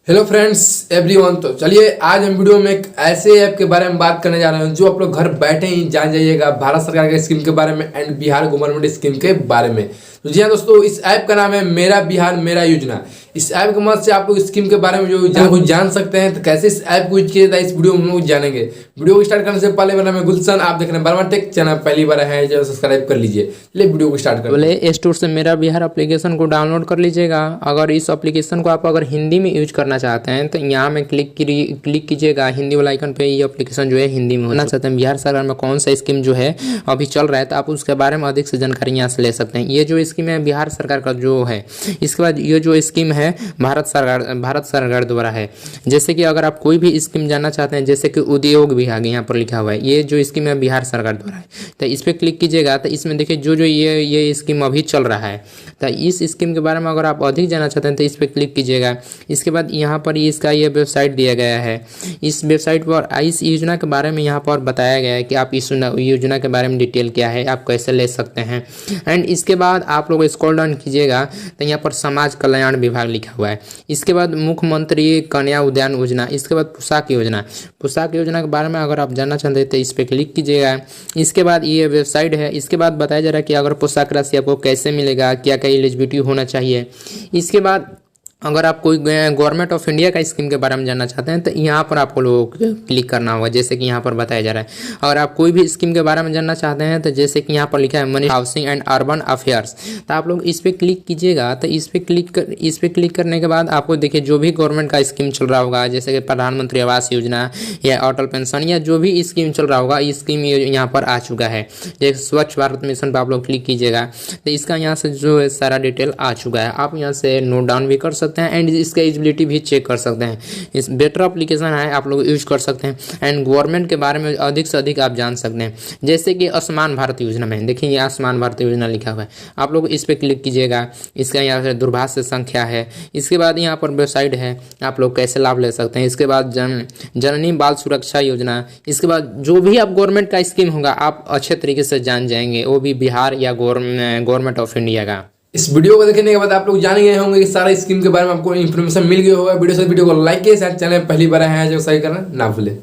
Hello friends everyone. तो चलिए आज हम वीडियो में एक ऐसे ऐप के बारे में बात करने जा रहे हैं जो आप लोग घर बैठे ही जान जाइएगा भारत सरकार के स्कीम के बारे में एंड बिहार गवर्नमेंट स्कीम के बारे में। तो जी हाँ दोस्तों, इस ऐप का नाम है मेरा बिहार मेरा योजना। इस ऐप की मदद से आप लोग स्कीम के बारे में जो जान सकते हैं। तो कैसे इस ऐप को यूज किया जाता है इस वीडियो में हम लोग जानेंगे। वीडियो को स्टार्ट करने से पहले मेरा नाम है गुलशन, आप देख रहे हैं वर्मा टेक चैनल, पहली बार है चैनल सब्सक्राइब कर लीजिए। चलिए वीडियो को स्टार्ट करते हैं। प्ले स्टोर से मेरा बिहार एप्लीकेशन को डाउनलोड कर लीजिएगा। अगर इस एप्लीकेशन को आप अगर हिंदी में यूज करना चाहते हैं तो यहाँ में क्लिक कीजिएगा हिंदी वाला आइकन पे। ये एप्लीकेशन जो है हिंदी में होना चाहते हैं। बिहार सरकार में कौन सा स्कीम जो है अभी चल रहा है तो आप उसके बारे में अधिक से जानकारी यहाँ से ले सकते हैं। ये जो स्कीम है बिहार सरकार का जो है, इसके बाद ये जो स्कीम है भारत सरकार द्वारा है। जैसे कि अगर आप कोई भी स्कीम जानना चाहते हैं, जैसे कि उद्योग विभाग यहाँ पर लिखा हुआ है, ये जो स्कीम है बिहार सरकार द्वारा है, तो इस पर क्लिक कीजिएगा। तो इसमें देखिए जो ये स्कीम अभी चल रहा है, तो इस स्कीम के बारे में अगर आप अधिक जानना चाहते हैं तो इस पर क्लिक कीजिएगा। इसके बाद यहाँ पर इसका ये वेबसाइट दिया गया है। इस वेबसाइट पर इस योजना के बारे में यहाँ पर बताया गया है कि आप इस योजना के बारे में डिटेल क्या है, आप कैसे ले सकते हैं। एंड इसके बाद आप लोग स्क्रॉल डाउन कीजिएगा तो यहाँ पर समाज कल्याण विभाग लिखा हुआ है। इसके बाद मुख्यमंत्री कन्या उद्यान योजना, इसके बाद पोशाक योजना के बारे में अगर आप जानना चाहते हैं तो इस पर क्लिक कीजिएगा। इसके बाद ये वेबसाइट है। इसके बाद बताया जा रहा है कि अगर पोशाक राशि आपको कैसे मिलेगा, क्या क्या एलिजिबिलिटी होना चाहिए। इसके बाद अगर आप कोई गवर्नमेंट ऑफ इंडिया का स्कीम के बारे में जानना चाहते हैं तो यहाँ पर आपको लोग क्लिक करना होगा, जैसे कि यहाँ पर बताया जा रहा है। अगर आप कोई भी स्कीम के बारे में जानना चाहते हैं तो जैसे कि यहाँ पर लिखा है money housing and urban affairs, तो आप लोग इस पर क्लिक कीजिएगा। तो इस पर क्लिक करने के बाद आपको देखिए जो भी गवर्नमेंट का स्कीम चल रहा होगा, जैसे कि प्रधानमंत्री आवास योजना या अटल पेंशन या जो भी स्कीम चल रहा होगा, ये स्कीम यहाँ पर आ चुका है। जैसे स्वच्छ भारत मिशन पर आप लोग क्लिक कीजिएगा तो इसका यहाँ से जो है सारा डिटेल आ चुका है। आप यहाँ से नोट डाउन भी कर सकते हैं एंड इसका एलिजिबिलिटी भी चेक कर सकते हैं। इस बेटर एप्लीकेशन है, आप लोग यूज कर सकते हैं एंड गवर्नमेंट के बारे में अधिक से अधिक आप जान सकते हैं। जैसे कि आयुष्मान भारत योजना में देखिए ये आयुष्मान भारत योजना लिखा हुआ है, आप लोग इस पर क्लिक कीजिएगा। इसका यहाँ से दूरभाष संख्या है। इसके बाद यहाँ पर वेबसाइट है, आप लोग कैसे लाभ ले सकते हैं। इसके बाद जननी बाल सुरक्षा योजना, इसके बाद जो भी आप गवर्नमेंट का स्कीम होगा आप अच्छे तरीके से जान जाएंगे, वो भी बिहार या गवर्नमेंट ऑफ इंडिया का। इस वीडियो को देखने के बाद आप लोग जान गए होंगे कि सारा स्कीम के बारे में आपको इन्फॉर्मेशन मिल गया होगा। वीडियो को लाइक कीजिए, चैनल पहली बार आए हैं जो सही करना ना भूले।